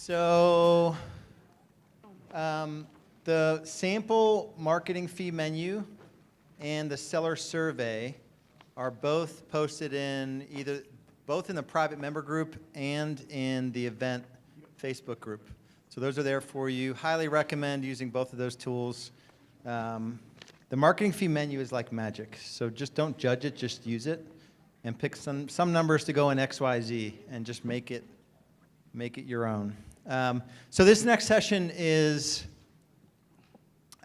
So the sample marketing fee menu and the seller survey are both posted in both in the private member group and in the event Facebook group. So those are there for you. Highly recommend using both of those tools. The marketing fee menu is like magic. So just don't judge it, just use it and pick some numbers to go in XYZ and just make it your own. So this next session is,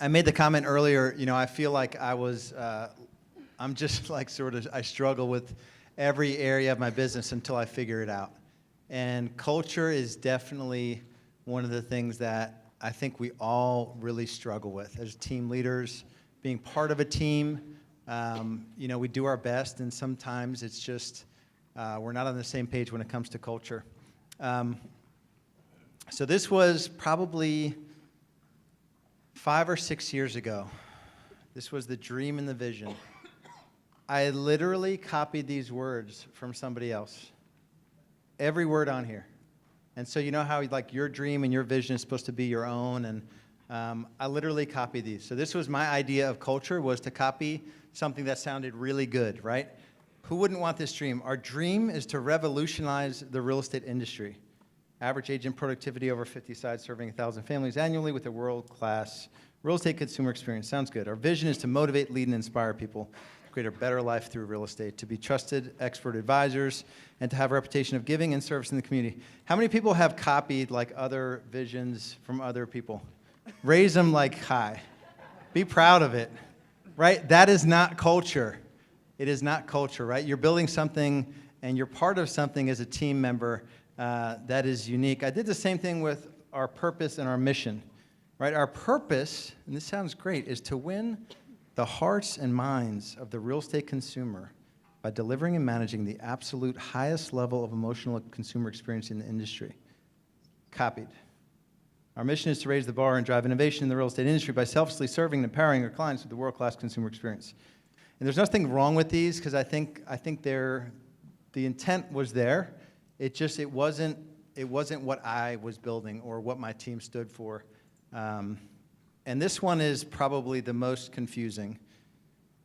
I made the comment earlier, I feel like I'm just like I struggle with every area of my business until I figure it out. And culture is definitely one of the things that I think we all really struggle with as team leaders, being part of a team. We do our best, and sometimes it's just we're not on the same page when it comes to culture. So this was probably 5 or 6 years ago. This was the dream and the vision. I literally copied these words from somebody else. Every word on here. And so you know how like your dream and your vision is supposed to be your own, and I literally copied these. So this was my idea of culture, was to copy something that sounded really good, right? Who wouldn't want this dream? Our dream is to revolutionize the real estate industry. Average agent productivity over 50 sites, serving 1,000 families annually with a world-class real estate consumer experience. Sounds good. Our vision is to motivate, lead, and inspire people to create a better life through real estate, to be trusted expert advisors, and to have a reputation of giving and service in the community. How many people have copied like other visions from other people? Raise them like high. Be proud of it, right? That is not culture. It is not culture, right? You're building something and you're part of something as a team member that is unique. I did the same thing with our purpose and our mission, right? Our purpose, and this sounds great, is to win the hearts and minds of the real estate consumer by delivering and managing the absolute highest level of emotional consumer experience in the industry. Copied. Our mission is to raise the bar and drive innovation in the real estate industry by selflessly serving and empowering our clients with the world-class consumer experience. And there's nothing wrong with these, because I think the intent was there. It wasn't what I was building or what my team stood for. And this one is probably the most confusing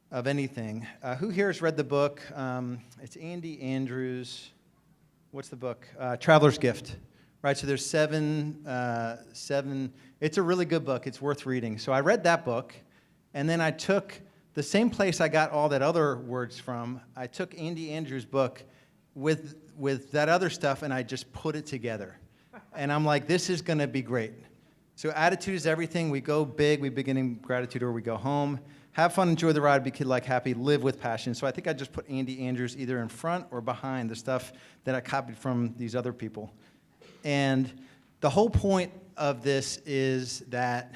of anything. Who here has read the book? It's Andy Andrews. What's the book? Traveler's Gift. Right, so there's seven. It's a really good book. It's worth reading. So I read that book, and then I took the same place I got all that other words from. I took Andy Andrews' book with that other stuff, and I just put it together. And I'm like, this is going to be great. So attitude is everything. We go big. We begin in gratitude, or we go home. Have fun, enjoy the ride, be kid-like happy, live with passion. So I think I just put Andy Andrews either in front or behind the stuff that I copied from these other people. And the whole point of this is that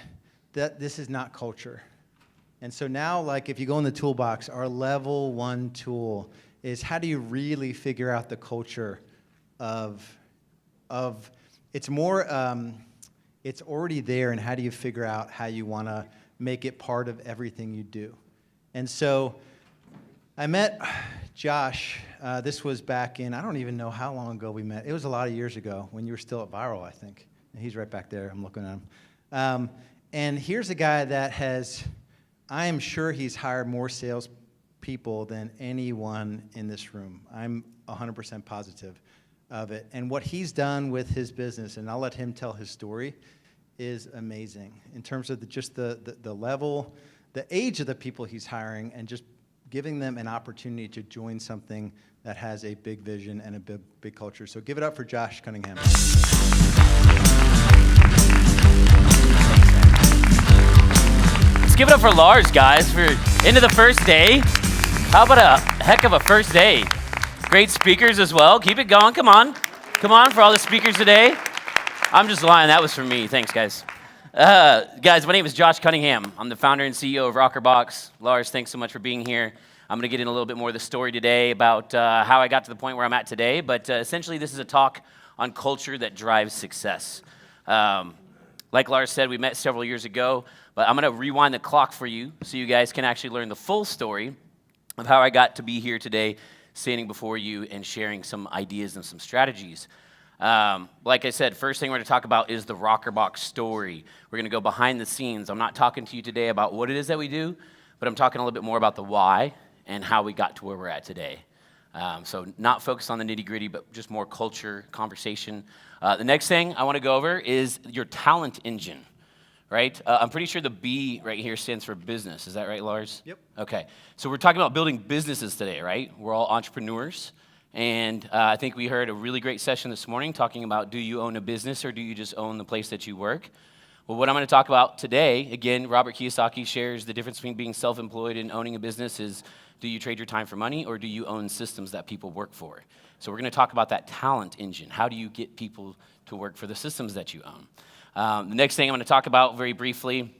this is not culture. And so now, like, if you go in the toolbox, our level 1 tool is how do you really figure out the culture of it's more, it's already there, and how do you figure out how you want to make it part of everything you do? And so I met Josh. This was back in, I don't even know how long ago we met. It was a lot of years ago when you were still at Viral, I think. And he's right back there. I'm looking at him. And here's a guy that I am sure he's hired more salespeople than anyone in this room. I'm 100% positive of it. And what he's done with his business, and I'll let him tell his story, is amazing in terms of just the level, the age of the people he's hiring, and just giving them an opportunity to join something that has a big vision and a big culture. So give it up for Josh Cunningham. Let's give it up for Lars, guys, for into the first day. How about a heck of a first day? Great speakers as well. Keep it going. Come on. Come on for all the speakers today. I'm just lying. That was for me. Thanks, guys. Guys, my name is Josh Cunningham. I'm the founder and CEO of ROKRbox. Lars, thanks so much for being here. I'm going to get in a little bit more of the story today about how I got to the point where I'm at today, but essentially this is a talk on culture that drives success. Like Lars said, we met several years ago, but I'm going to rewind the clock for you so you guys can actually learn the full story of how I got to be here today, standing before you and sharing some ideas and some strategies. Like I said, first thing we're going to talk about is the rokrbox story. We're going to go behind the scenes. I'm not talking to you today about what it is that we do, but I'm talking a little bit more about the why and how we got to where we're at today. So not focused on the nitty-gritty, but just more culture, conversation. The next thing I want to go over is your talent engine, right? I'm pretty sure the B right here stands for business. Is that right, Lars? Yep. Okay. So we're talking about building businesses today, right? We're all entrepreneurs. And I think we heard a really great session this morning talking about, do you own a business or do you just own the place that you work? Well, what I'm going to talk about today, again, Robert Kiyosaki shares the difference between being self-employed and owning a business is, do you trade your time for money or do you own systems that people work for? So we're going to talk about that talent engine. How do you get people to work for the systems that you own? The next thing I'm going to talk about very briefly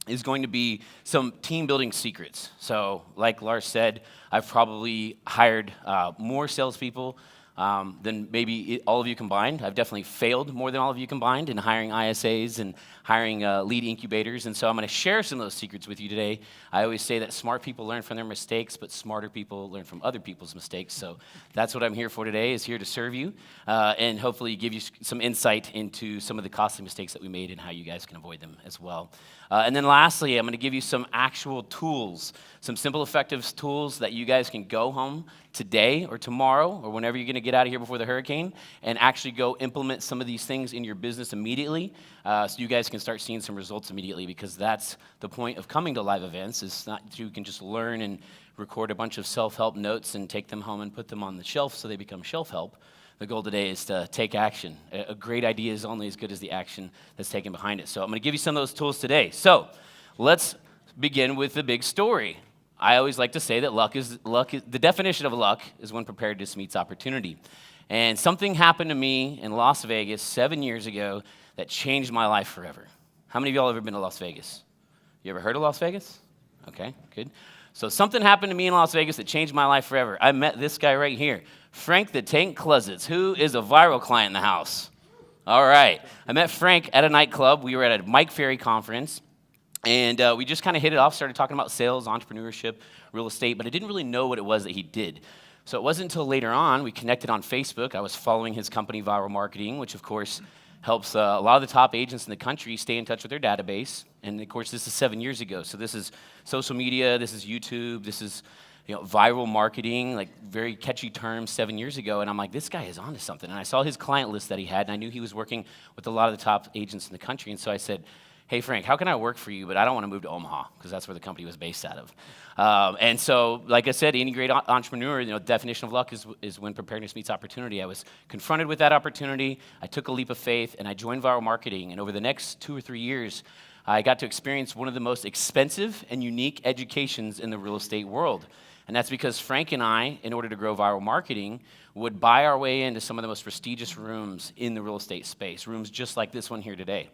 is going to be some team building secrets. So like Lars said, I've probably hired more salespeople than maybe all of you combined. I've definitely failed more than all of you combined in hiring ISAs and hiring lead incubators. And so I'm going to share some of those secrets with you today. I always say that smart people learn from their mistakes, but smarter people learn from other people's mistakes. So that's what I'm here for today, is here to serve you and hopefully give you some insight into some of the costly mistakes that we made and how you guys can avoid them as well. And then lastly, I'm going to give you some actual tools, some simple, effective tools that you guys can go home today or tomorrow or whenever you're going to get out of here before the hurricane and actually go implement some of these things in your business immediately so you guys can start seeing some results immediately, because that's the point of coming to live events. It's not that you can just learn and record a bunch of self-help notes and take them home and put them on the shelf so they become shelf help. The goal today is to take action. A great idea is only as good as the action that's taken behind it. So I'm going to give you some of those tools today. So let's begin with the big story. I always like to say that the definition of luck is when preparedness meets opportunity. And something happened to me in Las Vegas 7 years ago that changed my life forever. How many of y'all have ever been to Las Vegas? You ever heard of Las Vegas? Okay, good. So something happened to me in Las Vegas that changed my life forever. I met this guy right here, Frank the Tank Kluzitz, who is a viral client in the house. All right. I met Frank at a nightclub. We were at a Mike Ferry conference, and we just kind of hit it off, started talking about sales, entrepreneurship, real estate, but I didn't really know what it was that he did. So it wasn't until later on we connected on Facebook. I was following his company, Viral Marketing, which, of course, helps a lot of the top agents in the country stay in touch with their database. And, of course, this is 7 years ago. So this is social media, this is YouTube, this is viral marketing, like very catchy terms 7 years ago. And I'm like, this guy is onto something. And I saw his client list that he had, and I knew he was working with a lot of the top agents in the country. And so I said, hey, Frank, how can I work for you? But I don't want to move to Omaha, because that's where the company was based out of. And so, like I said, any great entrepreneur, definition of luck is when preparedness meets opportunity. I was confronted with that opportunity. I took a leap of faith, and I joined Viral Marketing. And over the next 2 or 3 years, I got to experience one of the most expensive and unique educations in the real estate world. And that's because Frank and I, in order to grow Viral Marketing, would buy our way into some of the most prestigious rooms in the real estate space, rooms just like this one here today.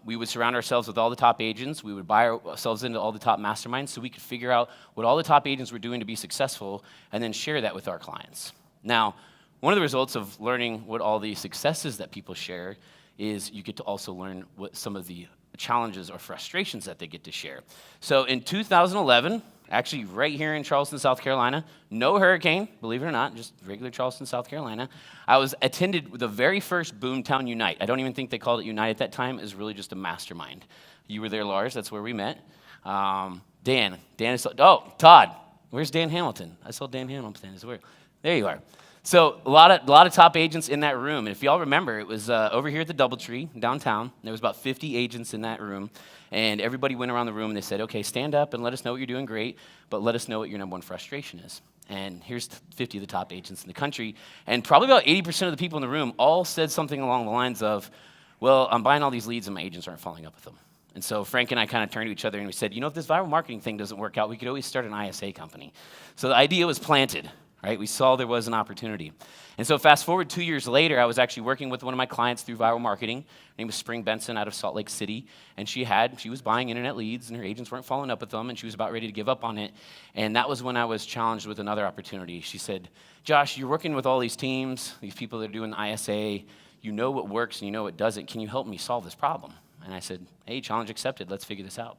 We would surround ourselves with all the top agents. We would buy ourselves into all the top masterminds so we could figure out what all the top agents were doing to be successful and then share that with our clients. Now, one of the results of learning what all the successes that people share is you get to also learn what some of the challenges or frustrations that they get to share. So in 2011, actually right here in Charleston, South Carolina, no hurricane, believe it or not, just regular Charleston, South Carolina, I attended the very first Boomtown Unite. I don't even think they called it Unite at that time. It was really just a mastermind. You were there, Lars. That's where we met. Dan is, Todd. Where's Dan Hamilton? I saw Dan Hamilton as well. There you are. So a lot of top agents in that room. And if y'all remember, it was over here at the DoubleTree downtown. There was about 50 agents in that room. And everybody went around the room and they said, okay, stand up and let us know what you're doing great, but let us know what your number one frustration is. And here's 50 of the top agents in the country. And probably about 80% of the people in the room all said something along the lines of, well, I'm buying all these leads and my agents aren't following up with them. And so Frank and I kind of turned to each other and we said, if this viral marketing thing doesn't work out, we could always start an ISA company. So the idea was planted. Right? We saw there was an opportunity. And so fast forward 2 years later, I was actually working with one of my clients through Viral Marketing. Her name was Spring Benson out of Salt Lake City. And she was buying internet leads, and her agents weren't following up with them, and she was about ready to give up on it. And that was when I was challenged with another opportunity. She said, Josh, you're working with all these teams, these people that are doing the ISA. You know what works and you know what doesn't. Can you help me solve this problem? And I said, hey, challenge accepted. Let's figure this out.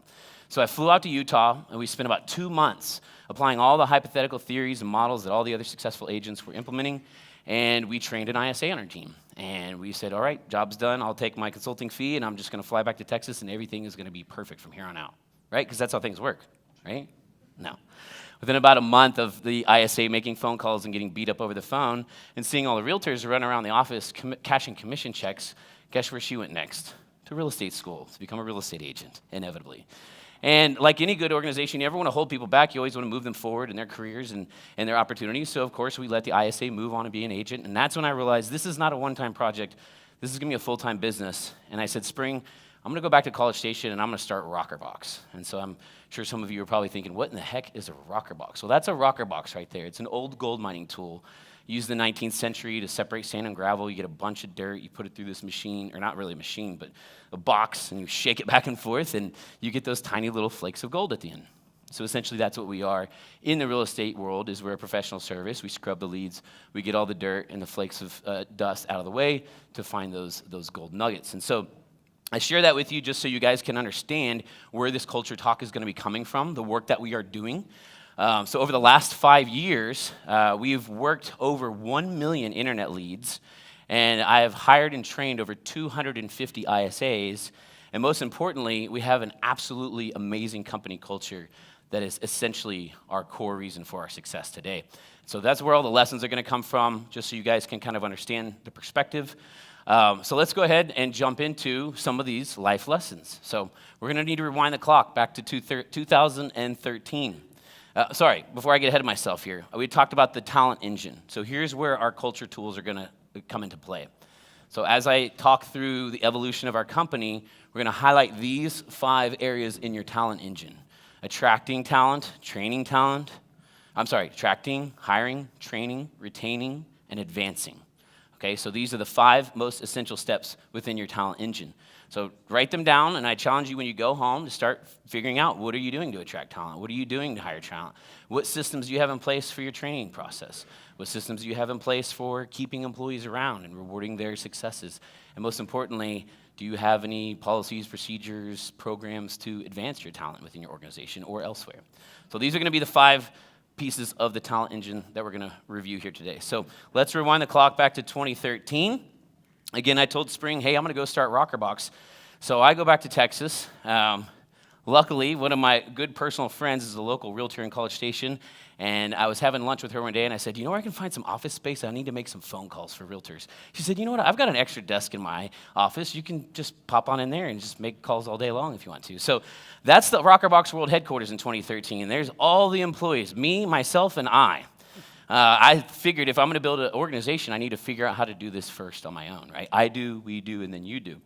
So I flew out to Utah, and we spent about 2 months applying all the hypothetical theories and models that all the other successful agents were implementing, and we trained an ISA on our team. And we said, all right, job's done. I'll take my consulting fee, and I'm just going to fly back to Texas, and everything is going to be perfect from here on out, right? Because that's how things work, right? No. Within about a month of the ISA making phone calls and getting beat up over the phone and seeing all the realtors run around the office cashing commission checks, guess where she went next? To real estate school to become a real estate agent, inevitably. And like any good organization, you never want to hold people back. You always want to move them forward in their careers and their opportunities. So, of course, we let the ISA move on and be an agent. And that's when I realized this is not a one-time project. This is going to be a full-time business. And I said, Spring, I'm going to go back to College Station, and I'm going to start ROKRbox. And so I'm sure some of you are probably thinking, what in the heck is a ROKRbox? Well, that's a ROKRbox right there. It's an old gold mining tool used in the 19th century to separate sand and gravel. You get a bunch of dirt, you put it through this machine, or not really a machine, but a box, and you shake it back and forth, and you get those tiny little flakes of gold at the end. So essentially that's what we are in the real estate world. Is we're a professional service. We scrub the leads, we get all the dirt and the flakes of dust out of the way to find those gold nuggets. And so I share that with you just so you guys can understand where this culture talk is going to be coming from, the work that we are doing. So over the last 5 years, we've worked over 1 million internet leads, and I have hired and trained over 250 ISAs, and most importantly, we have an absolutely amazing company culture that is essentially our core reason for our success today. So that's where all the lessons are going to come from, just so you guys can kind of understand the perspective. So let's go ahead and jump into some of these life lessons. So we're going to need to rewind the clock back to 2013. Sorry, before I get ahead of myself here, we talked about the talent engine. So here's where our culture tools are going to come into play. So as I talk through the evolution of our company, we're going to highlight these 5 areas in your talent engine. Attracting, hiring, training, retaining, and advancing. Okay, so these are the 5 most essential steps within your talent engine. So write them down, and I challenge you when you go home to start figuring out, what are you doing to attract talent? What are you doing to hire talent? What systems do you have in place for your training process? What systems do you have in place for keeping employees around and rewarding their successes? And most importantly, do you have any policies, procedures, programs to advance your talent within your organization or elsewhere? So these are going to be the 5 pieces of the talent engine that we're going to review here today. So let's rewind the clock back to 2013. Again, I told Spring, hey, I'm going to go start ROKRbox. So I go back to Texas. Luckily, one of my good personal friends is a local realtor in College Station, and I was having lunch with her one day, and I said, you know where I can find some office space? I need to make some phone calls for realtors. She said, you know what? I've got an extra desk in my office. You can just pop on in there and just make calls all day long if you want to. So that's the ROKRbox World Headquarters in 2013. There's all the employees, me, myself, and I. I figured if I'm going to build an organization, I need to figure out how to do this first on my own, right? I do, we do, and then you do.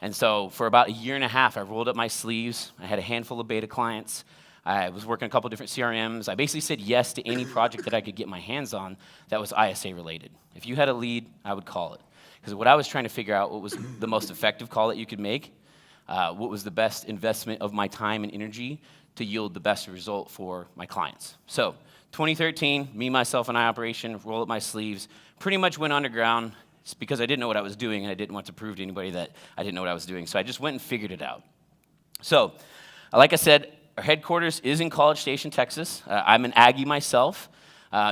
And so for about 1.5 years, I rolled up my sleeves. I had a handful of beta clients. I was working a couple different CRMs. I basically said yes to any project that I could get my hands on that was ISA related. If you had a lead, I would call it. Because what I was trying to figure out, what was the most effective call that you could make, what was the best investment of my time and energy to yield the best result for my clients. So 2013, me, myself, and I operation, roll up my sleeves, pretty much went underground. It's because I didn't know what I was doing, and I didn't want to prove to anybody that I didn't know what I was doing. So I just went and figured it out. So, like I said, our headquarters is in College Station, Texas. I'm an Aggie myself.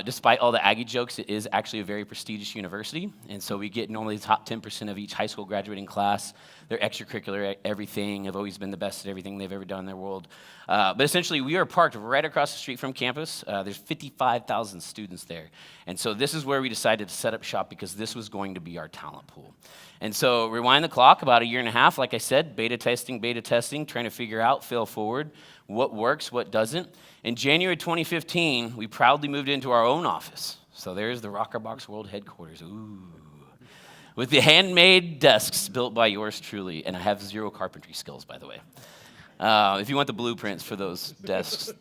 Despite all the Aggie jokes, it is actually a very prestigious university. And so we get normally the top 10% of each high school graduating class. Their extracurricular everything have always been the best at everything they've ever done in their world. But essentially, we are parked right across the street from campus. There's 55,000 students there. And so this is where we decided to set up shop because this was going to be our talent pool. And so rewind the clock, about 1.5 years, like I said, beta testing, trying to figure out, fail forward, what works, what doesn't. In January 2015, we proudly moved into our own office. So there's the ROKRbox World Headquarters. Ooh. With the handmade desks built by yours truly. And I have 0 carpentry skills, by the way. If you want the blueprints for those desks,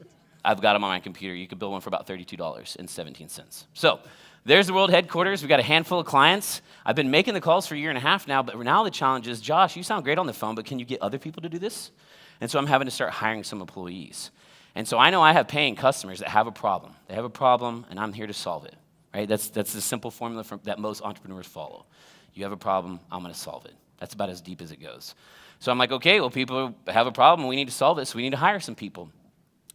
I've got them on my computer. You can build one for about $32.17. So there's the World Headquarters. We've got a handful of clients. I've been making the calls for 1.5 years now, but now the challenge is, Josh, you sound great on the phone, but can you get other people to do this? And so I'm having to start hiring some employees. And so I know I have paying customers that have a problem. They have a problem, and I'm here to solve it, right? That's the simple formula that most entrepreneurs follow. You have a problem, I'm going to solve it. That's about as deep as it goes. So I'm like, okay, well, people have a problem. We need to solve it, so we need to hire some people.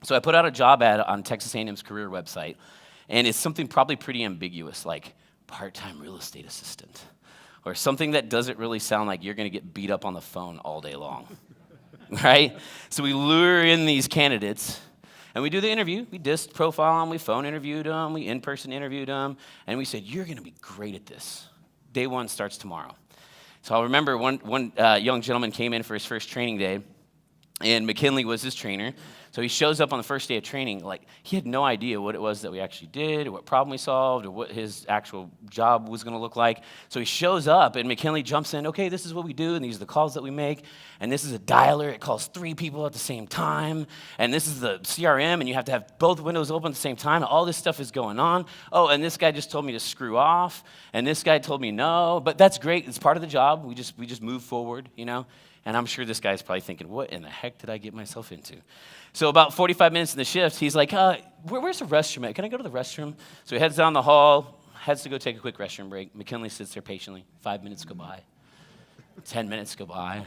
So I put out a job ad on Texas A&M's career website, and it's something probably pretty ambiguous, like part-time real estate assistant. or something that doesn't really sound like you're going to get beat up on the phone all day long, right? So we lure in these candidates, and we do the interview. We dist profile them, we phone interviewed them, we in-person interviewed them, and we said, you're going to be great at this. Day one starts tomorrow. So I remember one young gentleman came in for his first training day, and McKinley was his trainer. So he shows up on the first day of training, like he had no idea what it was that we actually did, or what problem we solved, or what his actual job was going to look like. So he shows up, and McKinley jumps in, okay, this is what we do, and these are the calls that we make, and this is a dialer. It calls 3 people at the same time, and this is the CRM, and you have to have both windows open at the same time. All this stuff is going on. Oh, and this guy just told me to screw off, and this guy told me no, but that's great. It's part of the job. We just move forward, you know. And I'm sure this guy's probably thinking, what in the heck did I get myself into? So about 45 minutes in the shift, he's like, where's the restroom at? Can I go to the restroom? So he heads down the hall, heads to go take a quick restroom break. McKinley sits there patiently. 5 minutes go by. 10 minutes go by.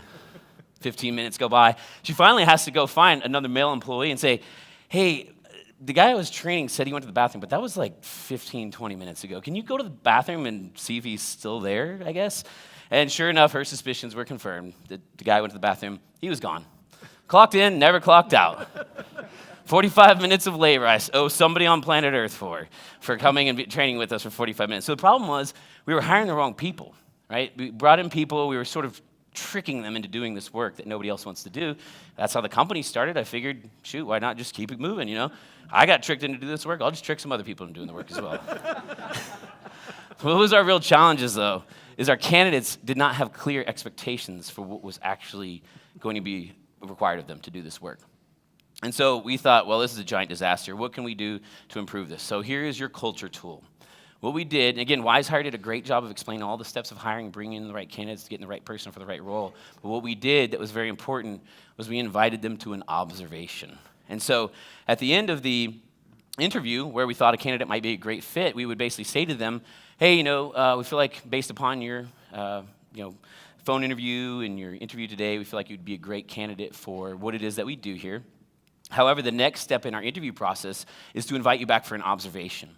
15 minutes go by. She finally has to go find another male employee and say, hey, the guy I was training said he went to the bathroom, but that was like 15, 20 minutes ago. Can you go to the bathroom and see if he's still there, I guess? And sure enough, her suspicions were confirmed. The guy went to the bathroom. He was gone. Clocked in, never clocked out. 45 minutes of labor I owe somebody on planet Earth for coming and training with us for 45 minutes. So the problem was we were hiring the wrong people, right? We brought in people. We were sort of tricking them into doing this work that nobody else wants to do. That's how the company started. I figured, shoot, why not just keep it moving, you know? I got tricked into doing this work. I'll just trick some other people into doing the work as well. What was our real challenges, though, is our candidates did not have clear expectations for what was actually going to be required of them to do this work. And so we thought, well, this is a giant disaster. What can we do to improve this? So here is your culture tool. What we did, and again, WiseHire did a great job of explaining all the steps of hiring, bringing in the right candidates, getting the right person for the right role. But what we did that was very important was we invited them to an observation. And so at the end of the interview, where we thought a candidate might be a great fit, we would basically say to them, hey, we feel like based upon your, phone interview and your interview today, we feel like you'd be a great candidate for what it is that we do here. However, the next step in our interview process is to invite you back for an observation.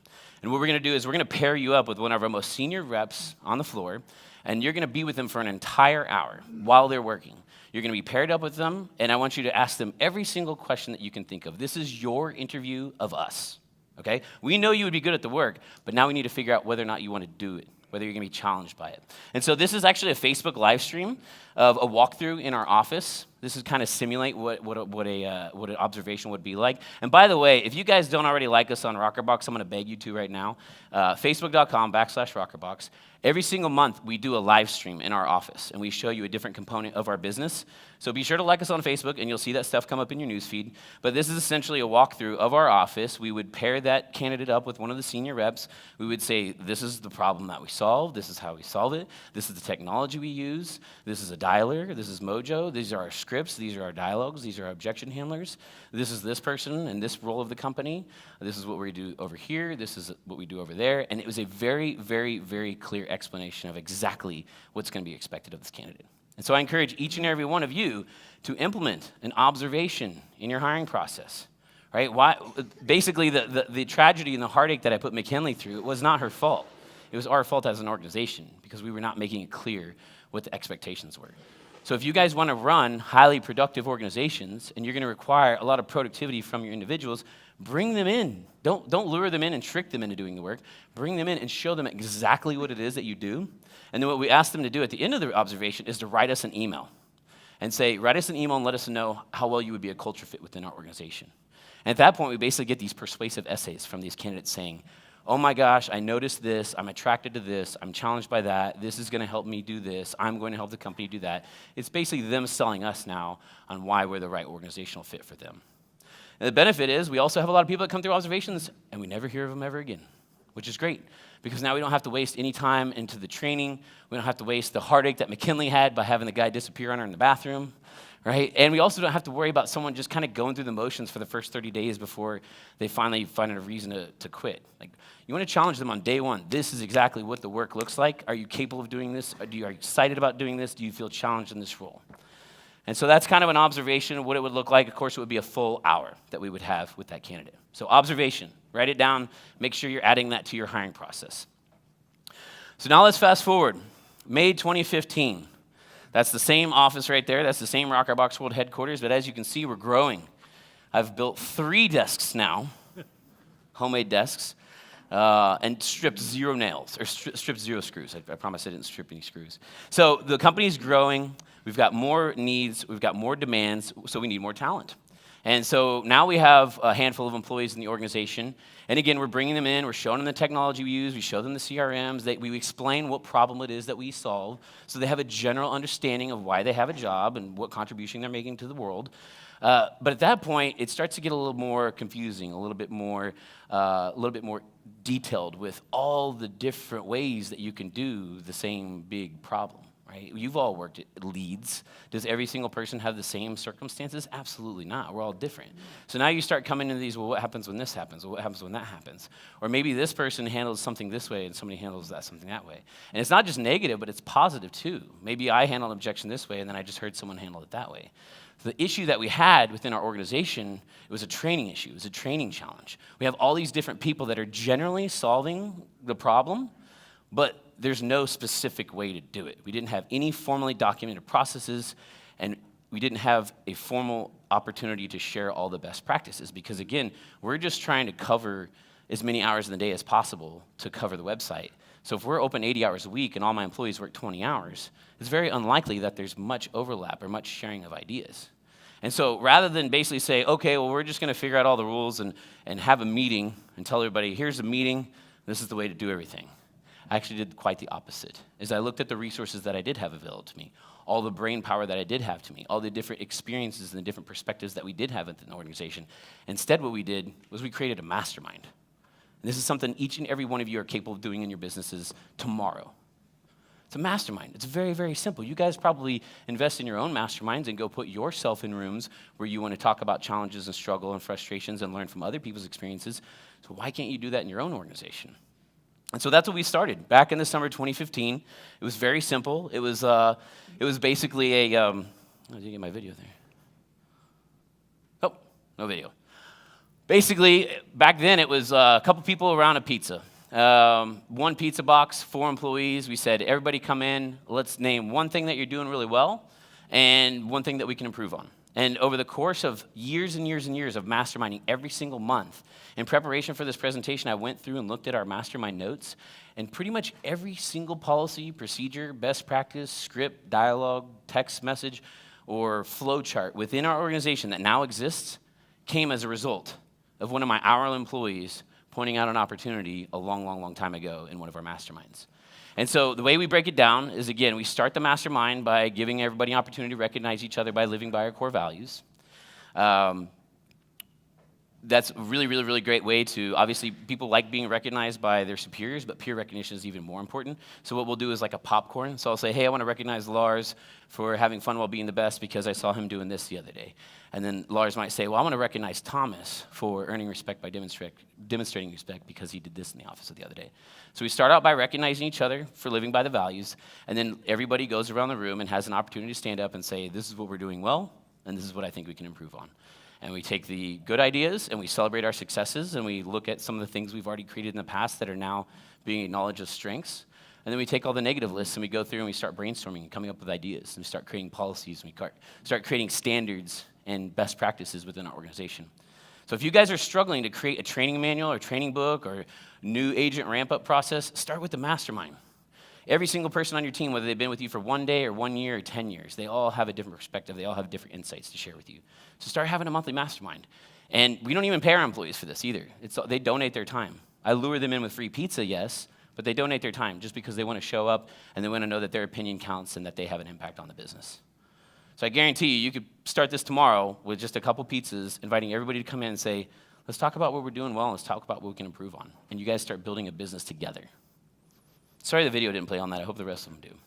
And what we're going to do is we're going to pair you up with one of our most senior reps on the floor, and you're going to be with them for an entire hour while they're working. You're going to be paired up with them, and I want you to ask them every single question that you can think of. This is your interview of us, okay? We know you would be good at the work, but now we need to figure out whether or not you want to do it, whether you're going to be challenged by it. And so this is actually a Facebook live stream of a walkthrough in our office. This is kind of simulate what an observation would be like. And by the way, if you guys don't already like us on Rokrbox, I'm going to beg you to right now. Facebook.com/Rokrbox. Every single month, we do a live stream in our office, and we show you a different component of our business. So be sure to like us on Facebook, and you'll see that stuff come up in your newsfeed. But this is essentially a walkthrough of our office. We would pair that candidate up with one of the senior reps. We would say, this is the problem that we solved. This is how we solve it. This is the technology we use. This is a dialer. This is Mojo. These are our scripts. These are our dialogues. These are our objection handlers. This is this person and this role of the company. This is what we do over here. This is what we do over there. And it was a very, very, very clear explanation of exactly what's going to be expected of this candidate. And so I encourage each and every one of you to implement an observation in your hiring process, right? Why? Basically, the tragedy and the heartache that I put McKinley through, it was not her fault. It was our fault as an organization because we were not making it clear what the expectations were. So if you guys want to run highly productive organizations and you're going to require a lot of productivity from your individuals, bring them in. Don't lure them in and trick them into doing the work. Bring them in and show them exactly what it is that you do. And then what we ask them to do at the end of the observation is to write us an email and say, write us an email and let us know how well you would be a culture fit within our organization. And at that point, we basically get these persuasive essays from these candidates saying, oh my gosh, I noticed this, I'm attracted to this, I'm challenged by that, this is going to help me do this, I'm going to help the company do that. It's basically them selling us now on why we're the right organizational fit for them. And the benefit is we also have a lot of people that come through observations and we never hear of them ever again, which is great because now we don't have to waste any time into the training. We don't have to waste the heartache that McKinley had by having the guy disappear on her in the bathroom, right? And we also don't have to worry about someone just kind of going through the motions for the first 30 days before they finally find a reason to quit. Like, you want to challenge them on day one. This is exactly what the work looks like. Are you capable of doing this? Are you excited about doing this? Do you feel challenged in this role? And so that's kind of an observation of what it would look like. Of course, it would be a full hour that we would have with that candidate. So observation, write it down. Make sure you're adding that to your hiring process. So now let's fast forward. May 2015. That's the same office right there. That's the same rokrbox World headquarters. But as you can see, we're growing. I've built 3 desks now, homemade desks, and stripped 0 nails, or stripped 0 screws. I promise I didn't strip any screws. So the company's growing. We've got more needs. We've got more demands. So we need more talent. And so now we have a handful of employees in the organization. And again, we're bringing them in. We're showing them the technology we use. We show them the CRMs. We explain what problem it is that we solve so they have a general understanding of why they have a job and what contribution they're making to the world. But at that point, it starts to get a little more confusing, a little bit more detailed with all the different ways that you can do the same big problem. Right? You've all worked at leads. Does every single person have the same circumstances? Absolutely not. We're all different. So now you start coming into these, well, what happens when this happens? Well, what happens when that happens? Or maybe this person handles something this way and somebody handles something that way. And it's not just negative, but it's positive too. Maybe I handle an objection this way and then I just heard someone handle it that way. The issue that we had within our organization, it was a training issue. It was a training challenge. We have all these different people that are generally solving the problem, but there's no specific way to do it. We didn't have any formally documented processes, and we didn't have a formal opportunity to share all the best practices because, again, we're just trying to cover as many hours in the day as possible to cover the website. So if we're open 80 hours a week and all my employees work 20 hours, it's very unlikely that there's much overlap or much sharing of ideas. And so rather than basically say, okay, well, we're just going to figure out all the rules and have a meeting and tell everybody, here's a meeting, this is the way to do everything. I actually did quite the opposite. As I looked at the resources that I did have available to me, all the brain power that I did have to me, all the different experiences and the different perspectives that we did have within the organization, instead what we did was we created a mastermind. And this is something each and every one of you are capable of doing in your businesses tomorrow. It's a mastermind. It's very, very simple. You guys probably invest in your own masterminds and go put yourself in rooms where you want to talk about challenges and struggle and frustrations and learn from other people's experiences. So why can't you do that in your own organization? And so that's what we started back in the summer 2015. It was very simple. It was basically a, oh, did you get my video there? Oh, no video. Basically, back then it was a couple people around a pizza. 1 pizza box, 4 employees. We said, everybody come in, let's name one thing that you're doing really well and one thing that we can improve on. And over the course of years and years and years of masterminding every single month, in preparation for this presentation, I went through and looked at our mastermind notes, and pretty much every single policy, procedure, best practice, script, dialogue, text message, or flow chart within our organization that now exists came as a result of one of my hourly employees pointing out an opportunity a long, long, long time ago in one of our masterminds. And so the way we break it down is, again, we start the mastermind by giving everybody an opportunity to recognize each other by living by our core values. That's a really, really, really great way to, obviously, people like being recognized by their superiors, but peer recognition is even more important. So what we'll do is like a popcorn. So I'll say, hey, I want to recognize Lars for having fun while being the best because I saw him doing this the other day. And then Lars might say, well, I want to recognize Thomas for earning respect by demonstrating respect because he did this in the office the other day. So we start out by recognizing each other for living by the values, and then everybody goes around the room and has an opportunity to stand up and say, this is what we're doing well, and this is what I think we can improve on. And we take the good ideas and we celebrate our successes and we look at some of the things we've already created in the past that are now being acknowledged as strengths. And then we take all the negative lists and we go through and we start brainstorming and coming up with ideas. And we start creating policies and we start creating standards and best practices within our organization. So if you guys are struggling to create a training manual or training book or new agent ramp-up process, start with the mastermind. Every single person on your team, whether they've been with you for 1 day or 1 year or 10 years, they all have a different perspective. They all have different insights to share with you. So start having a monthly mastermind. And we don't even pay our employees for this either. They donate their time. I lure them in with free pizza, yes, but they donate their time just because they want to show up and they want to know that their opinion counts and that they have an impact on the business. So I guarantee you could start this tomorrow with just a couple pizzas, inviting everybody to come in and say, let's talk about what we're doing well and let's talk about what we can improve on. And you guys start building a business together. Sorry the video didn't play on that. I hope the rest of them do.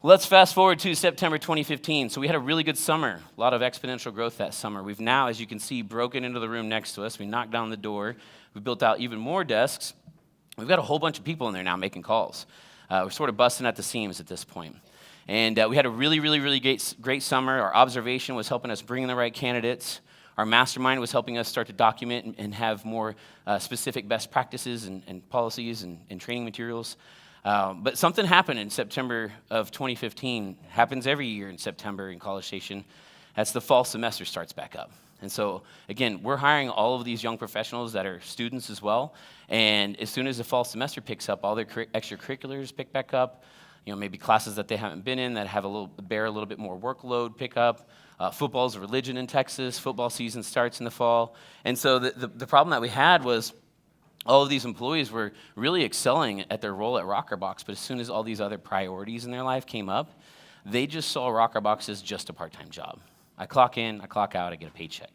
Let's fast forward to September 2015. So we had a really good summer, a lot of exponential growth that summer. We've now, as you can see, broken into the room next to us. We knocked down the door. We built out even more desks. We've got a whole bunch of people in there now making calls. We're sort of busting at the seams at this point. And we had a really, really, really great summer. Our observation was helping us bring in the right candidates. Our mastermind was helping us start to document and have more specific best practices and policies and training materials. But something happened in September of 2015, happens every year in September in College Station, as the fall semester starts back up. And so, again, we're hiring all of these young professionals that are students as well, and as soon as the fall semester picks up, all their extracurriculars pick back up, maybe classes that they haven't been in that have bear a little bit more workload pick up. Football's a religion in Texas. Football season starts in the fall. And so the problem that we had was all of these employees were really excelling at their role at rokrbox, but as soon as all these other priorities in their life came up, they just saw rokrbox as just a part-time job. I clock in, I clock out, I get a paycheck.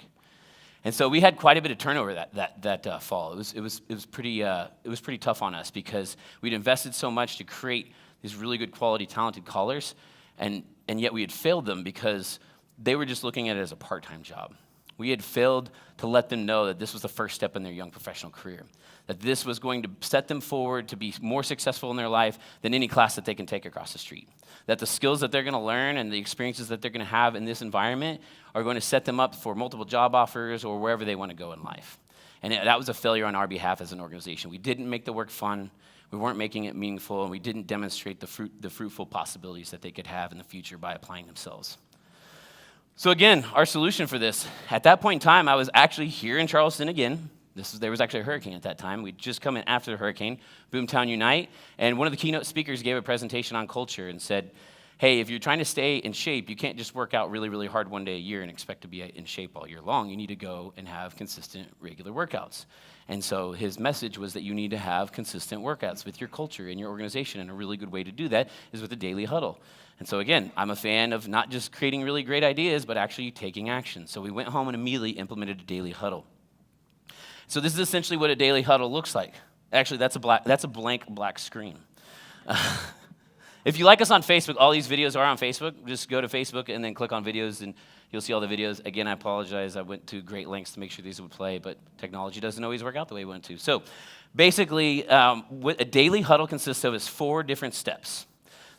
And so we had quite a bit of turnover that fall. It was pretty tough on us because we'd invested so much to create these really good quality, talented callers, and yet we had failed them because they were just looking at it as a part-time job. We had failed to let them know that this was the first step in their young professional career, that this was going to set them forward to be more successful in their life than any class that they can take across the street, that the skills that they're going to learn and the experiences that they're going to have in this environment are going to set them up for multiple job offers or wherever they want to go in life. And that was a failure on our behalf as an organization. We didn't make the work fun, we weren't making it meaningful, and we didn't demonstrate the fruitful possibilities that they could have in the future by applying themselves. So again, our solution for this, at that point in time, I was actually here in Charleston again. There was actually a hurricane at that time. We'd just come in after the hurricane, Boomtown Unite, and one of the keynote speakers gave a presentation on culture and said, hey, if you're trying to stay in shape, you can't just work out really, really hard one day a year and expect to be in shape all year long. You need to go and have consistent, regular workouts. And so his message was that you need to have consistent workouts with your culture and your organization, and a really good way to do that is with a daily huddle. And so again, I'm a fan of not just creating really great ideas, but actually taking action. So we went home and immediately implemented a daily huddle. So this is essentially what a daily huddle looks like. Actually, that's a blank black screen. If you like us on Facebook, all these videos are on Facebook. Just go to Facebook and then click on videos, and you'll see all the videos. Again, I apologize. I went to great lengths to make sure these would play, but technology doesn't always work out the way we want to. So basically, what a daily huddle consists of is 4 different steps.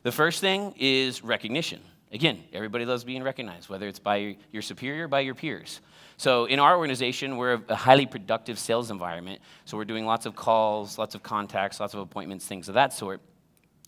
The first thing is recognition. Again, everybody loves being recognized, whether it's by your superior or by your peers. So in our organization, we're a highly productive sales environment. So we're doing lots of calls, lots of contacts, lots of appointments, things of that sort.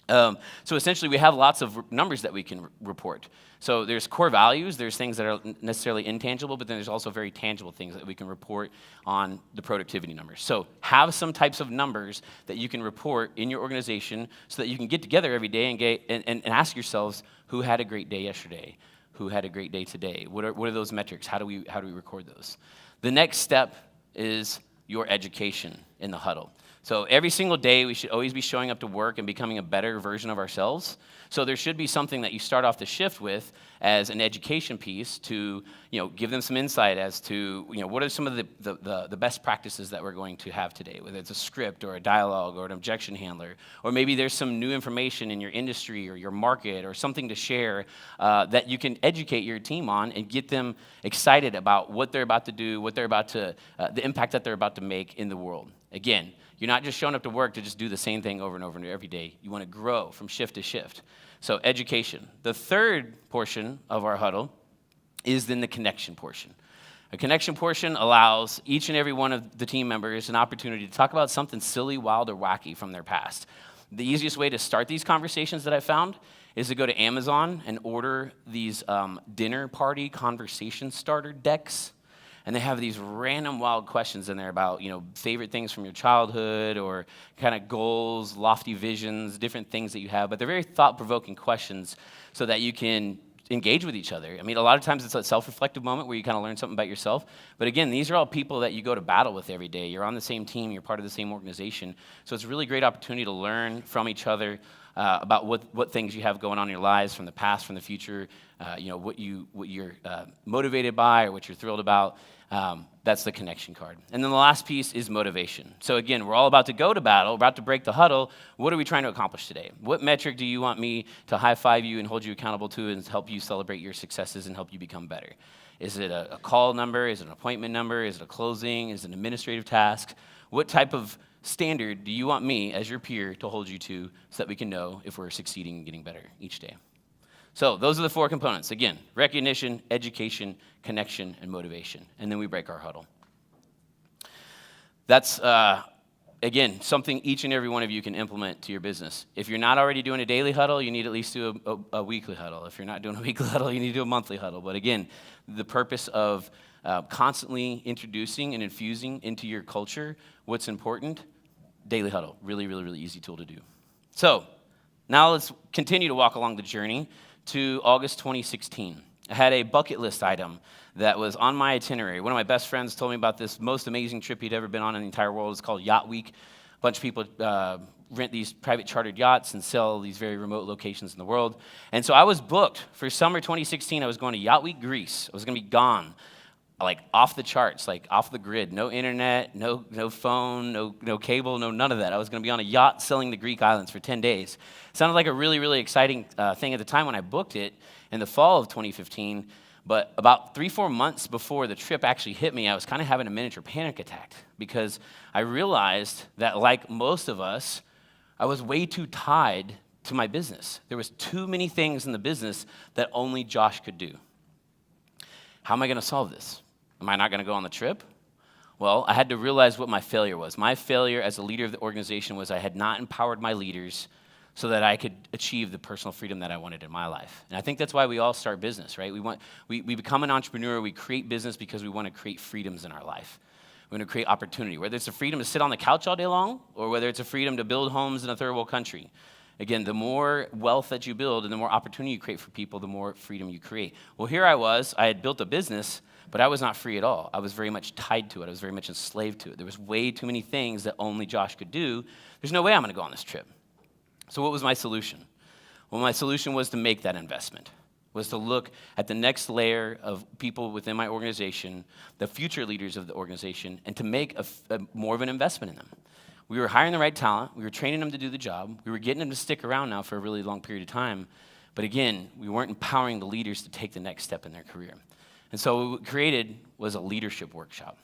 So essentially, we have lots of numbers that we can report. So there's core values, there's things that are necessarily intangible, but then there's also very tangible things that we can report on the productivity numbers. So have some types of numbers that you can report in your organization so that you can get together every day and ask yourselves, who had a great day yesterday? Who had a great day today? What are those metrics? How do we record those? The next step is your education in the huddle. So every single day, we should always be showing up to work and becoming a better version of ourselves. So there should be something that you start off the shift with as an education piece to, give them some insight as to, what are some of the best practices that we're going to have today, whether it's a script or a dialogue or an objection handler, or maybe there's some new information in your industry or your market or something to share that you can educate your team on and get them excited about what they're about to do, the impact that they're about to make in the world. Again, you're not just showing up to work to just do the same thing over and over every day. You want to grow from shift to shift. So education. The third portion of our huddle is then the connection portion. A connection portion allows each and every one of the team members an opportunity to talk about something silly, wild, or wacky from their past. The easiest way to start these conversations that I found is to go to Amazon and order these dinner party conversation starter decks. And they have these random wild questions in there about, favorite things from your childhood or kind of goals, lofty visions, different things that you have. But they're very thought-provoking questions so that you can engage with each other. I mean, a lot of times it's a self-reflective moment where you kind of learn something about yourself. But again, these are all people that you go to battle with every day. You're on the same team. You're part of the same organization. So it's a really great opportunity to learn from each other about what things you have going on in your lives from the past, from the future, what you're motivated by or what you're thrilled about. That's the connection card. And then the last piece is motivation. So again, we're all about to go to battle, about to break the huddle. What are we trying to accomplish today? What metric do you want me to high-five you and hold you accountable to and help you celebrate your successes and help you become better? Is it a call number? Is it an appointment number? Is it a closing? Is it an administrative task? What type of standard do you want me as your peer to hold you to so that we can know if we're succeeding and getting better each day? So those are the 4 components. Again, recognition, education, connection, and motivation. And then we break our huddle. That's again, something each and every one of you can implement to your business. If you're not already doing a daily huddle, you need to at least do a weekly huddle. If you're not doing a weekly huddle, you need to do a monthly huddle. But again, the purpose of constantly introducing and infusing into your culture what's important, daily huddle, really, really, really easy tool to do. So now let's continue to walk along the journey to August 2016. I had a bucket list item that was on my itinerary. One of my best friends told me about this most amazing trip he'd ever been on in the entire world. It's called Yacht Week. A bunch of people rent these private chartered yachts and sell these very remote locations in the world. And so I was booked for summer 2016. I was going to Yacht Week, Greece. I was going to be gone, like off the charts, like off the grid. No internet, no phone, no cable, no none of that. I was going to be on a yacht selling the Greek islands for 10 days. Sounded like a really, really exciting thing at the time when I booked it in the fall of 2015. But about 3-4 months before the trip actually hit me, I was kind of having a miniature panic attack because I realized that, like most of us, I was way too tied to my business. There was too many things in the business that only Josh could do. How am I going to solve this? Am I not going to go on the trip? Well, I had to realize what my failure was. My failure as a leader of the organization was I had not empowered my leaders so that I could achieve the personal freedom that I wanted in my life. And I think that's why we all start business, right? We become an entrepreneur, we create business because we want to create freedoms in our life. We want to create opportunity, whether it's a freedom to sit on the couch all day long or whether it's a freedom to build homes in a third world country. Again, the more wealth that you build and the more opportunity you create for people, the more freedom you create. Well, here I had built a business, but I was not free at all. I was very much tied to it. I was very much enslaved to it. There was way too many things that only Josh could do. There's no way I'm going to go on this trip. So what was my solution? Well, my solution was to make that investment, was to look at the next layer of people within my organization, the future leaders of the organization, and to make more of an investment in them. We were hiring the right talent. We were training them to do the job. We were getting them to stick around now for a really long period of time. But again, we weren't empowering the leaders to take the next step in their career. And so what we created was a leadership workshop.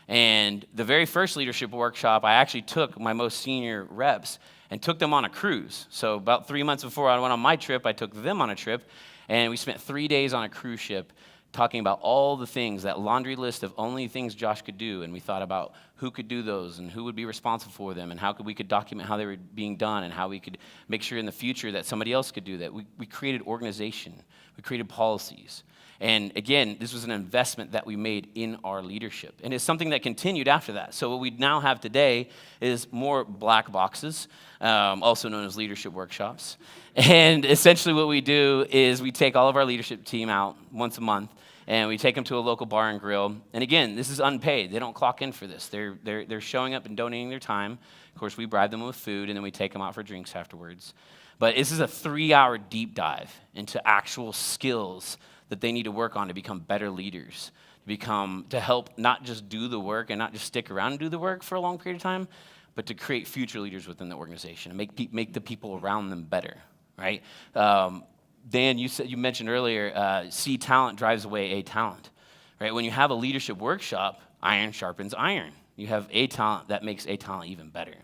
And the very first leadership workshop, I actually took my most senior reps and took them on a cruise. So about 3 months before I went on my trip, I took them on a trip, and we spent 3 days on a cruise ship talking about all the things, that laundry list of only things Josh could do, and we thought about who could do those and who would be responsible for them and how we could document how they were being done and how we could make sure in the future that somebody else could do that. We created organization. We created policies. And again, this was an investment that we made in our leadership. And it's something that continued after that. So what we now have today is more black boxes, also known as leadership workshops. And essentially what we do is we take all of our leadership team out once a month, and we take them to a local bar and grill. And again, this is unpaid. They don't clock in for this. They're showing up and donating their time. Of course, we bribe them with food, and then we take them out for drinks afterwards. But this is a 3-hour deep dive into actual skills that they need to work on to become better leaders, to help not just do the work and not just stick around and do the work for a long period of time, but to create future leaders within the organization and make the people around them better, right? Dan, you mentioned earlier, C talent drives away A talent, right? When you have a leadership workshop, iron sharpens iron. You have A talent that makes A talent even better.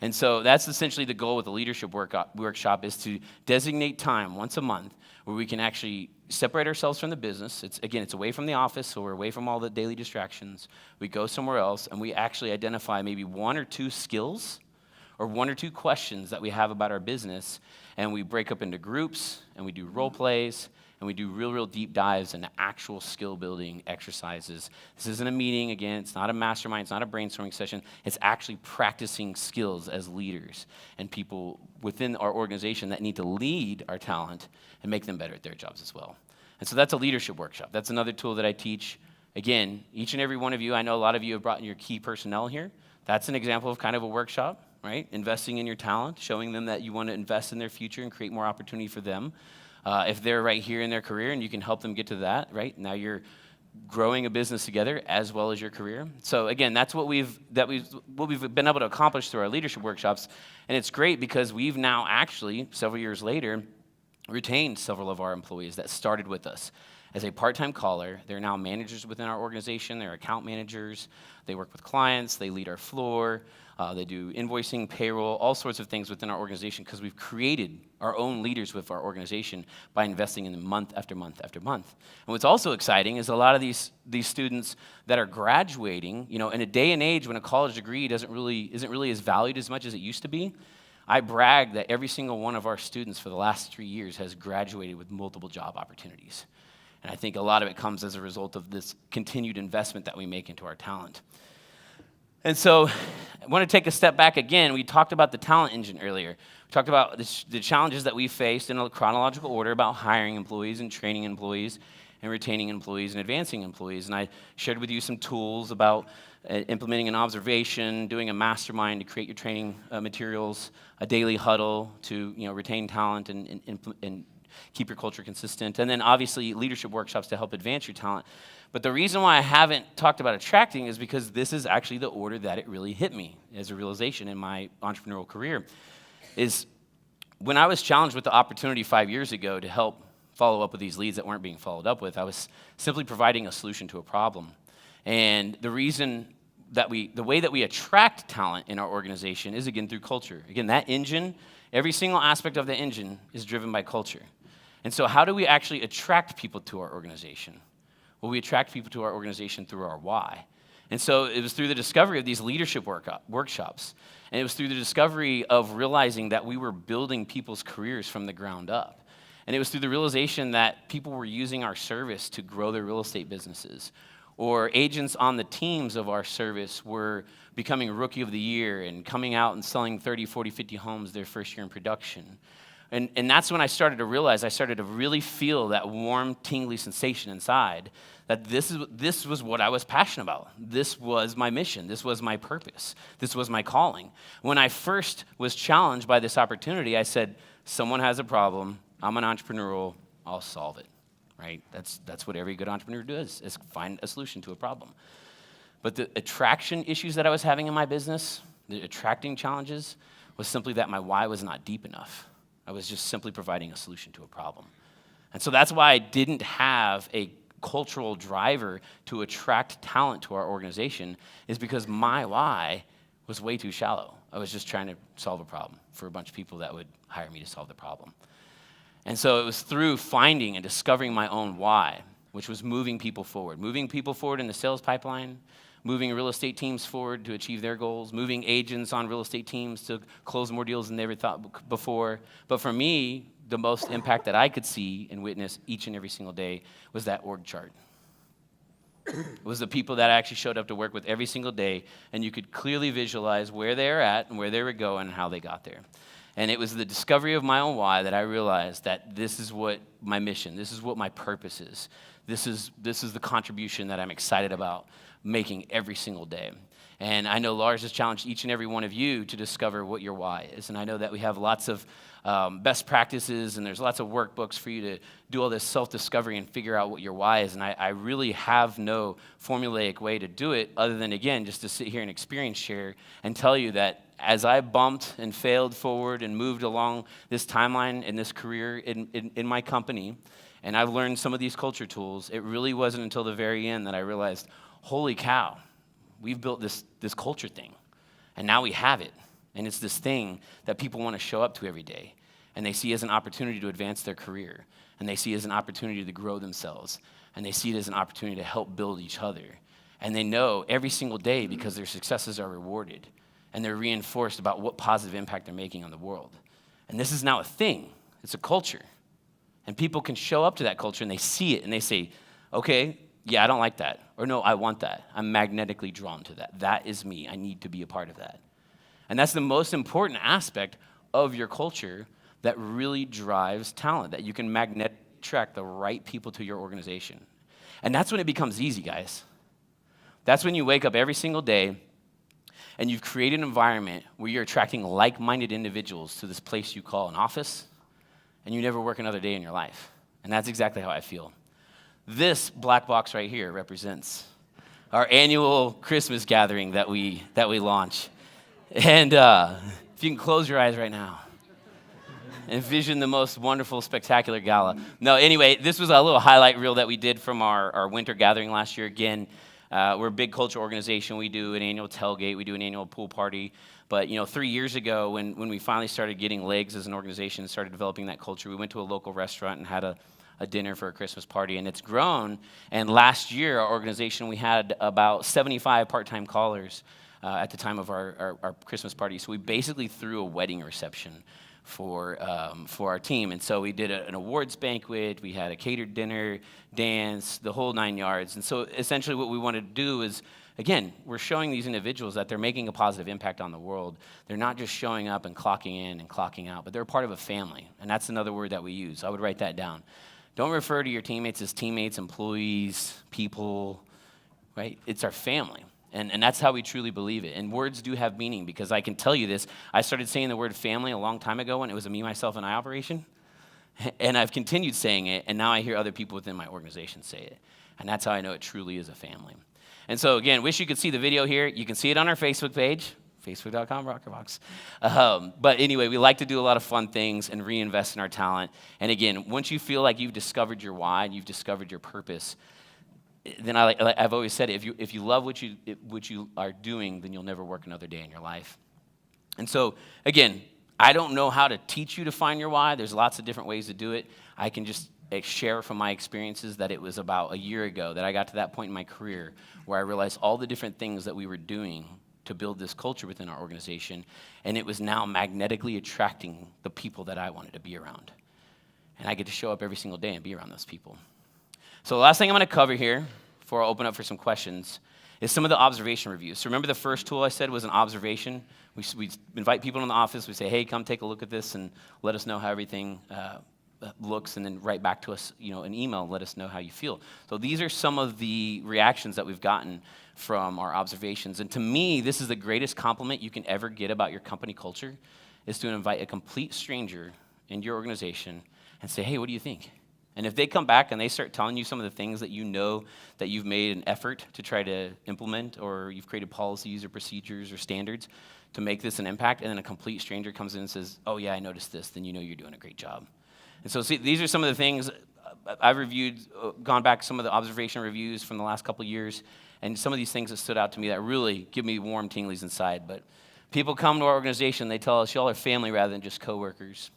And so that's essentially the goal with the leadership workshop is to designate time once a month where we can actually separate ourselves from the business. It's away from the office, so we're away from all the daily distractions. We go somewhere else, and we actually identify maybe 1 or 2 skills or 1 or 2 questions that we have about our business, and we break up into groups, and we do role plays, and we do real deep dives into actual skill-building exercises. This isn't a meeting, again. It's not a mastermind. It's not a brainstorming session. It's actually practicing skills as leaders and people within our organization that need to lead our talent and make them better at their jobs as well. And so that's a leadership workshop. That's another tool that I teach. Again, each and every one of you, I know a lot of you have brought in your key personnel here. That's an example of kind of a workshop, right? Investing in your talent, showing them that you want to invest in their future and create more opportunity for them. If they're right here in their career and you can help them get to that, right? Now you're growing a business together as well as your career. So again, that's what we've been able to accomplish through our leadership workshops. And it's great because we've now actually, several years later, retained several of our employees that started with us as a part-time caller. They're now managers within our organization. They're account managers. They work with clients. They lead our floor. They do invoicing, payroll, all sorts of things within our organization because we've created our own leaders with our organization by investing in them month after month after month. And what's also exciting is a lot of these students that are graduating, in a day and age when a college degree isn't really as valued as much as it used to be. I brag that every single one of our students for the last 3 years has graduated with multiple job opportunities. And I think a lot of it comes as a result of this continued investment that we make into our talent. And so I want to take a step back again. We talked about the talent engine earlier. We talked about the challenges that we faced in a chronological order about hiring employees and training employees and retaining employees and advancing employees. And I shared with you some tools about implementing an observation, doing a mastermind to create your training materials, a daily huddle to retain talent and keep your culture consistent, and then obviously leadership workshops to help advance your talent. But the reason why I haven't talked about attracting is because this is actually the order that it really hit me as a realization in my entrepreneurial career. Is when I was challenged with the opportunity 5 years ago to help follow up with these leads that weren't being followed up with, I was simply providing a solution to a problem. And the way that we attract talent in our organization is, again, through culture. Again, that engine, every single aspect of the engine is driven by culture. And so how do we actually attract people to our organization? Well, we attract people to our organization through our why. And so it was through the discovery of these leadership workshops. And it was through the discovery of realizing that we were building people's careers from the ground up. And it was through the realization that people were using our service to grow their real estate businesses, or agents on the teams of our service were becoming Rookie of the Year and coming out and selling 30, 40, 50 homes their first year in production. And that's when I started to realize, I started to really feel that warm, tingly sensation inside, that this was what I was passionate about. This was my mission. This was my purpose. This was my calling. When I first was challenged by this opportunity, I said, someone has a problem. I'm an entrepreneur. I'll solve it. Right? That's what every good entrepreneur does, is find a solution to a problem. But the attraction issues that I was having in my business, the attracting challenges, was simply that my why was not deep enough. I was just simply providing a solution to a problem. And so that's why I didn't have a cultural driver to attract talent to our organization, is because my why was way too shallow. I was just trying to solve a problem for a bunch of people that would hire me to solve the problem. And so it was through finding and discovering my own why, which was moving people forward in the sales pipeline, moving real estate teams forward to achieve their goals, moving agents on real estate teams to close more deals than they ever thought before. But for me, the most impact that I could see and witness each and every single day was that org chart. It was the people that actually showed up to work with every single day, and you could clearly visualize where they were at and where they were going and how they got there. And it was the discovery of my own why that I realized that this is what my mission, this is what my purpose is. This is the contribution that I'm excited about making every single day. And I know Lars has challenged each and every one of you to discover what your why is. And I know that we have lots of best practices, and there's lots of workbooks for you to do all this self-discovery and figure out what your why is. And I really have no formulaic way to do it other than, again, just to sit here and experience share and tell you that as I bumped and failed forward and moved along this timeline in this career in my company, and I've learned some of these culture tools, it really wasn't until the very end that I realized, holy cow, we've built this culture thing, and now we have it. And it's this thing that people want to show up to every day, and they see as an opportunity to advance their career, and they see as an opportunity to grow themselves, and they see it as an opportunity to help build each other. And they know every single day, because their successes are rewarded, and they're reinforced about what positive impact they're making on the world. And this is now a thing. It's a culture. And people can show up to that culture, and they see it, and they say, okay, yeah, I don't like that. Or no, I want that. I'm magnetically drawn to that. That is me. I need to be a part of that. And that's the most important aspect of your culture that really drives talent, that you can magnetically attract the right people to your organization. And that's when it becomes easy, guys. That's when you wake up every single day and you've created an environment where you're attracting like-minded individuals to this place you call an office, and you never work another day in your life. And that's exactly how I feel. This black box right here represents our annual Christmas gathering that we launch. And if you can close your eyes right now. Envision the most wonderful, spectacular gala. No, anyway, this was a little highlight reel that we did from our winter gathering last year. Again, we're a big culture organization. We do an annual tailgate. We do an annual pool party. But, 3 years ago, when we finally started getting legs as an organization and started developing that culture, we went to a local restaurant and had a dinner for a Christmas party. And it's grown. And last year, our organization, we had about 75 part-time callers at the time of our Christmas party. So we basically threw a wedding reception for our team. And so we did an awards banquet, we had a catered dinner, dance, the whole 9 yards. And so essentially what we wanted to do is, again, we're showing these individuals that they're making a positive impact on the world. They're not just showing up and clocking in and clocking out, but they're part of a family. And that's another word that we use. I would write that down. Don't refer to your teammates as teammates, employees, people, right? It's our family. And that's how we truly believe it. And words do have meaning, because I can tell you this. I started saying the word family a long time ago when it was a me, myself, and I operation. And I've continued saying it, and now I hear other people within my organization say it. And that's how I know it truly is a family. And so, again, wish you could see the video here. You can see it on our Facebook page, facebook.com, rokrbox. But anyway, we like to do a lot of fun things and reinvest in our talent. And again, once you feel like you've discovered your why, you've discovered your purpose, then I've always said, if you love what you are doing, then you'll never work another day in your life. And so, again, I don't know how to teach you to find your why. There's lots of different ways to do it. I can just share from my experiences that it was about a year ago that I got to that point in my career where I realized all the different things that we were doing to build this culture within our organization, and it was now magnetically attracting the people that I wanted to be around. And I get to show up every single day and be around those people. So the last thing I'm going to cover here before I open up for some questions is some of the observation reviews. So remember the first tool I said was an observation? We invite people in the office. We say, hey, come take a look at this and let us know how everything looks, and then write back to us an email and let us know how you feel. So these are some of the reactions that we've gotten from our observations. And to me, this is the greatest compliment you can ever get about your company culture, is to invite a complete stranger into your organization and say, hey, what do you think? And if they come back and they start telling you some of the things that you know that you've made an effort to try to implement, or you've created policies or procedures or standards to make this an impact, and then a complete stranger comes in and says, oh yeah, I noticed this, then you know you're doing a great job. And so see, these are some of the things I've reviewed, gone back some of the observation reviews from the last couple of years, and some of these things that stood out to me that really give me warm tinglies inside. But people come to our organization, they tell us, y'all are family rather than just coworkers.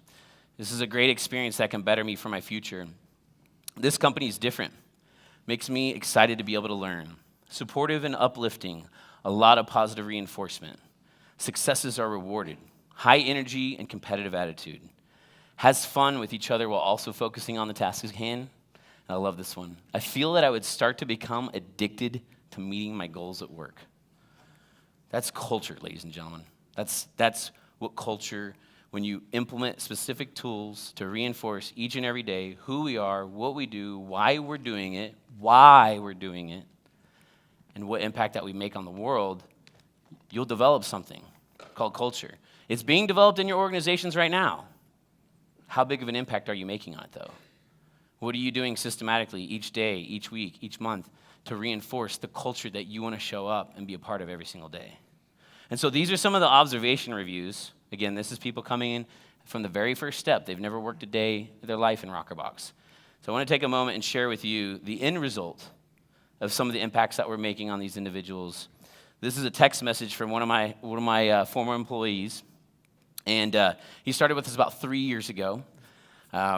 This is a great experience that can better me for my future. This company is different. Makes me excited to be able to learn. Supportive and uplifting. A lot of positive reinforcement. Successes are rewarded. High energy and competitive attitude. Has fun with each other while also focusing on the task at hand. And I love this one. I feel that I would start to become addicted to meeting my goals at work. That's culture, ladies and gentlemen. That's what culture, when you implement specific tools to reinforce each and every day who we are, what we do, why we're doing it, and what impact that we make on the world, you'll develop something called culture. It's being developed in your organizations right now. How big of an impact are you making on it, though? What are you doing systematically each day, each week, each month to reinforce the culture that you want to show up and be a part of every single day? And so these are some of the observation reviews. Again, this is people coming in from the very first step. They've never worked a day of their life in ROKRbox. So I want to take a moment and share with you the end result of some of the impacts that we're making on these individuals. This is a text message from one of my former employees. And he started with us about 3 years ago,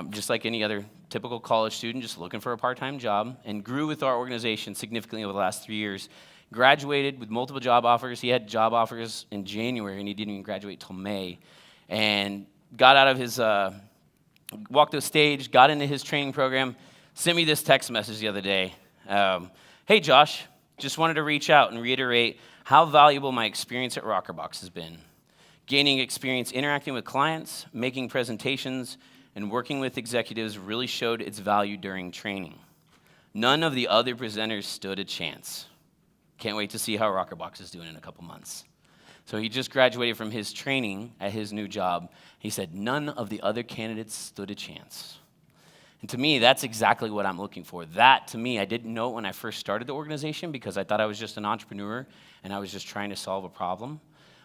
just like any other typical college student, just looking for a part-time job, and grew with our organization significantly over the last 3 years. Graduated with multiple job offers. He had job offers in January, and he didn't even graduate till May. And got out of his, walked the stage, got into his training program, sent me this text message the other day. Hey, Josh, just wanted to reach out and reiterate how valuable my experience at ROKRbox has been. Gaining experience interacting with clients, making presentations, and working with executives really showed its value during training. None of the other presenters stood a chance. Can't wait to see how ROKRbox is doing in a couple months. So he just graduated from his training at his new job. He said, none of the other candidates stood a chance. And to me, that's exactly what I'm looking for. That, to me, I didn't know when I first started the organization because I thought I was just an entrepreneur and I was just trying to solve a problem.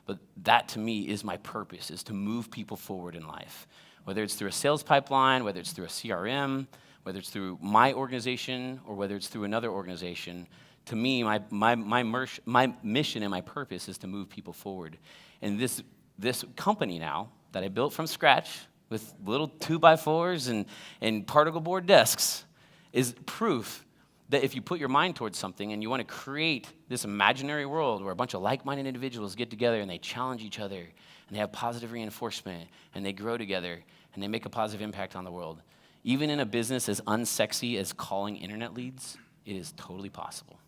But that, to me, is my purpose, is to move people forward in life. whether it's through a sales pipeline, whether it's through a CRM, whether it's through my organization, or whether it's through another organization. To me, my mission and my purpose is to move people forward. And this company now that I built from scratch with little 2x4s and particle board desks is proof that if you put your mind towards something and you want to create this imaginary world where a bunch of like-minded individuals get together and they challenge each other and they have positive reinforcement and they grow together and they make a positive impact on the world, even in a business as unsexy as calling internet leads, it is totally possible.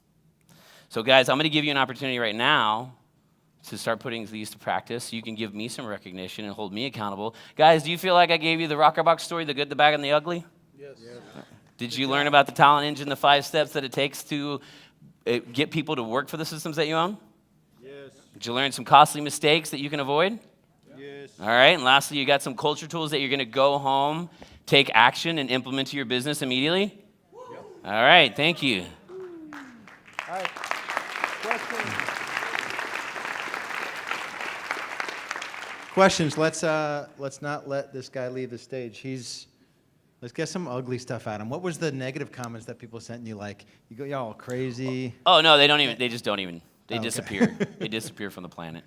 So guys, I'm going to give you an opportunity right now to start putting these to practice. You can give me some recognition and hold me accountable. Guys, do you feel like I gave you the ROKRbox story, the good, the bad, and the ugly? Yes. Did you learn about the talent engine, the 5 steps that it takes to get people to work for the systems that you own? Yes. Did you learn some costly mistakes that you can avoid? Yes. All right, and lastly, you got some culture tools that you're going to go home, take action, and implement to your business immediately? Yep. All right, thank you. All right. Questions. Let's not let this guy leave the stage. Let's get some ugly stuff at him. What was the negative comments that people sent you? Like, y'all crazy. Oh no, they just don't even. They Okay. disappear. They disappear from the planet.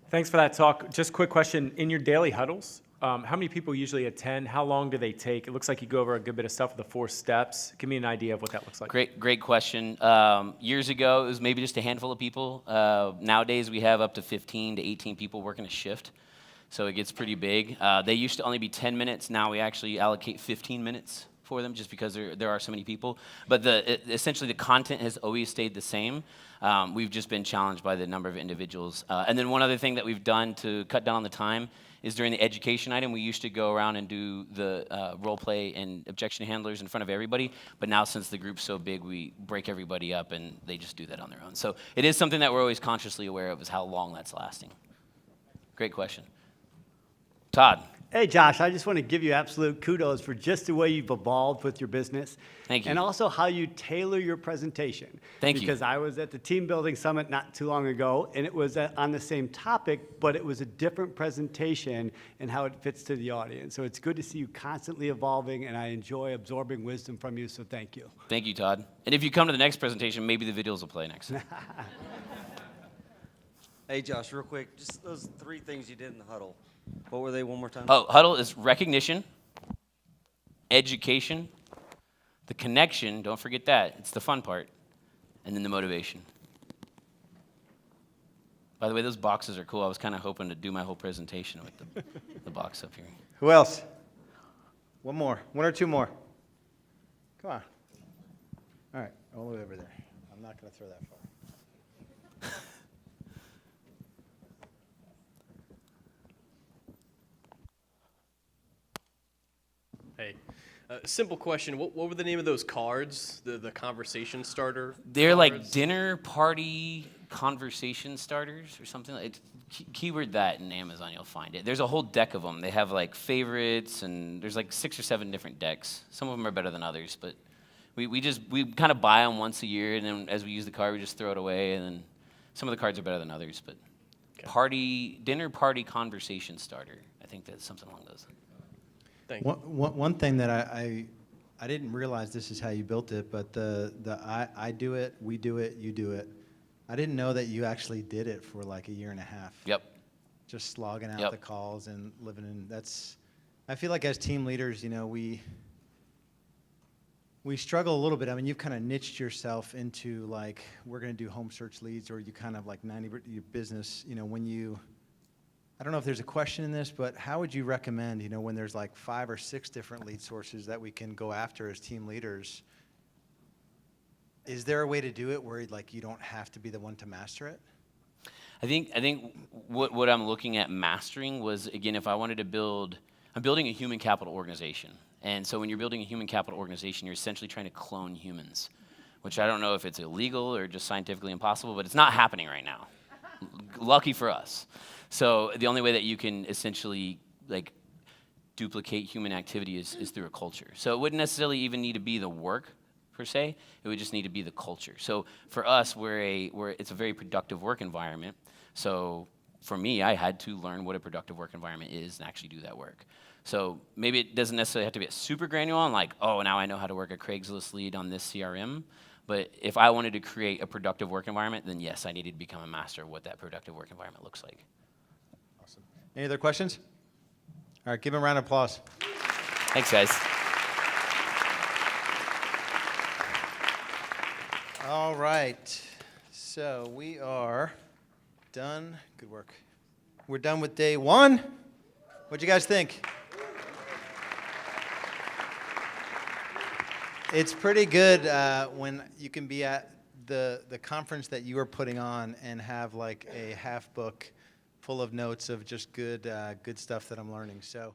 Thanks for that talk. Just quick question. In your daily huddles, how many people usually attend? How long do they take? It looks like you go over a good bit of stuff with the 4 steps. Give me an idea of what that looks like. Great question. Years ago, it was maybe just a handful of people. Nowadays, we have up to 15 to 18 people working a shift, so it gets pretty big. They used to only be 10 minutes. Now we actually allocate 15 minutes for them just because there are so many people. But essentially, the content has always stayed the same. We've just been challenged by the number of individuals. And then one other thing that we've done to cut down on the time is during the education item, we used to go around and do the role play and objection handlers in front of everybody. But now since the group's so big, we break everybody up and they just do that on their own. So it is something that we're always consciously aware of, is how long that's lasting. Great question. Todd. Hey, Josh, I just want to give you absolute kudos for just the way you've evolved with your business. Thank you. And also how you tailor your presentation. Thank you. Because I was at the Team Building Summit not too long ago, and it was on the same topic, but it was a different presentation and how it fits to the audience. So it's good to see you constantly evolving, and I enjoy absorbing wisdom from you, so thank you. Thank you, Todd. And if you come to the next presentation, maybe the videos will play next. Hey, Josh, real quick, just those 3 things you did in the huddle. What were they one more time? Oh, huddle is recognition, education, the connection, don't forget that, it's the fun part, and then the motivation. By the way, those boxes are cool. I was kind of hoping to do my whole presentation with the box up here. Who else? One more. 1 or 2 more. Come on. All right, all the way over there. I'm not going to throw that far. Hey, simple question. What were the name of those cards? The conversation starter. They're like cards? dinner party conversation starters or something. Keyword that in Amazon, you'll find it. There's a whole deck of them. They have like favorites, and there's like 6 or 7 different decks. Some of them are better than others, but we kind of buy them once a year, and then as we use the card, we just throw it away. And then some of the cards are better than others, but dinner party conversation starter. I think that's something along those lines. Thank you. One thing that I didn't realize this is how you built it, but I do it, we do it, you do it. I didn't know that you actually did it for like a year and a half. Yep. Just slogging out Yep. the calls and living in I feel like as team leaders, we struggle a little bit. I mean, you've kind of niched yourself into like, we're going to do home search leads, or you kind of like 90% your business, I don't know if there's a question in this, but how would you recommend, when there's like 5 or 6 different lead sources that we can go after as team leaders, is there a way to do it where like you don't have to be the one to master it? I think what I'm looking at mastering was, again, if I wanted to I'm building a human capital organization. And so when you're building a human capital organization, you're essentially trying to clone humans, which I don't know if it's illegal or just scientifically impossible, but it's not happening right now. Lucky for us. So the only way that you can essentially like duplicate human activity is through a culture. So it wouldn't necessarily even need to be the work per se. It would just need to be the culture. So for us, it's a very productive work environment. So for me, I had to learn what a productive work environment is and actually do that work. So maybe it doesn't necessarily have to be a super granular on like, oh, now I know how to work a Craigslist lead on this CRM. But if I wanted to create a productive work environment, then yes, I needed to become a master of what that productive work environment looks like. Any other questions? All right, give him a round of applause. Thanks, guys. All right, so we are done. Good work. We're done with day one. What'd you guys think? It's pretty good when you can be at the conference that you are putting on and have like a half book full of notes of just good stuff that I'm learning. So.